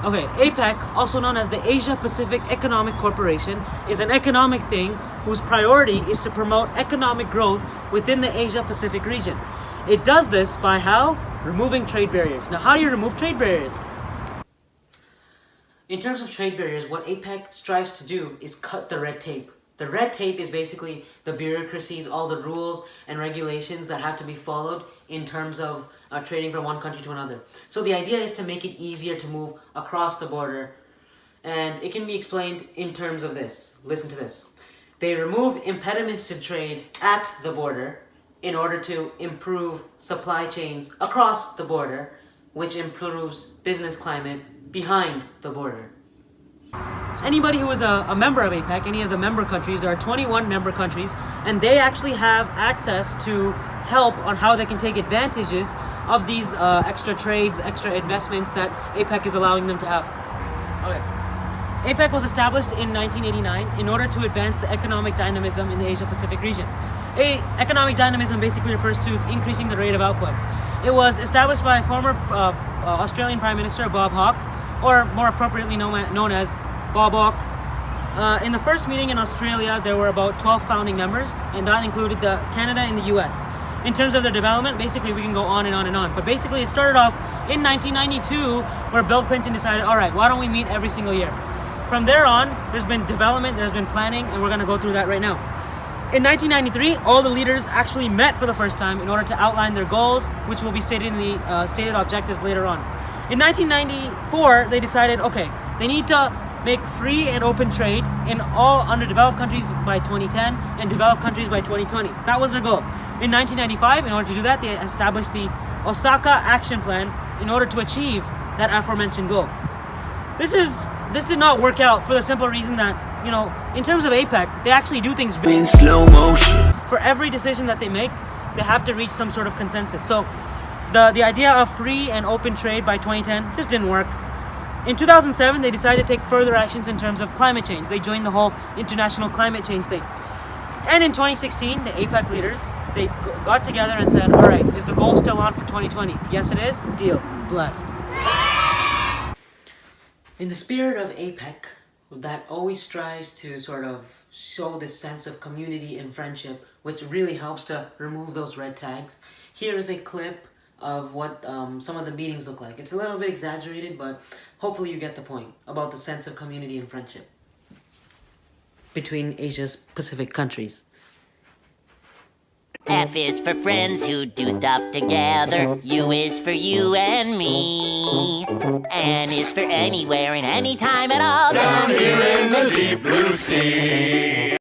Okay, Apec, also known as the Asia Pacific Economic Corporation, is an economic thing whose priority is to promote economic growth within the Asia Pacific region. It does this by how? Removing trade barriers. Now, how do you remove trade barriers? In terms of trade barriers, what APEC strives to do is cut the red tape. The red tape is basically the bureaucracies, all the rules and regulations that have to be followed in terms of trading from one country to another. So the idea is to make it easier to move across the border, and it can be explained in terms of this. Listen to this. They remove impediments to trade at the border in order to improve supply chains across the border, which improves business climate behind the border. Anybody who is a member of APEC, any of the member countries, there are 21 member countries, and they actually have access to help on how they can take advantages of these extra trades, extra investments that APEC is allowing them to have. Okay. APEC was established in 1989 in order to advance the economic dynamism in the Asia-Pacific region. Economic dynamism basically refers to increasing the rate of output. It was established by former Australian Prime Minister Bob Hawke, or more appropriately known as Bob Hawke. In the first meeting in Australia, there were about 12 founding members, and that included Canada and the US. In terms of their development, basically we can go on and on and on. But basically it started off in 1992, where Bill Clinton decided, all right, why don't we meet every single year? From there on, there's been development, there's been planning, and we're going to go through that right now. In 1993, all the leaders actually met for the first time in order to outline their goals, which will be stated in the stated objectives later on. In 1994, they decided, okay, they need to make free and open trade in all underdeveloped countries by 2010 and developed countries by 2020. That was their goal. In 1995, in order to do that, they established the Osaka Action Plan in order to achieve that aforementioned goal. This did not work out for the simple reason that, in terms of APEC, they actually do things in slow motion. For every decision that they make, they have to reach some sort of consensus. So the idea of free and open trade by 2010 just didn't work. In 2007, they decided to take further actions in terms of climate change. They joined the whole international climate change thing. And in 2016, the APEC leaders, they got together and said, all right, is the goal still on for 2020? Yes, it is. Deal. Blessed. In the spirit of APEC, that always strives to sort of show this sense of community and friendship, which really helps to remove those red tags, here is a clip of what some of the meetings look like. It's a little bit exaggerated, but hopefully you get the point about the sense of community and friendship between Asia's Pacific countries. F is for friends who do stuff together. U is for you and me. N is for anywhere and anytime at all. Down here in the deep blue sea.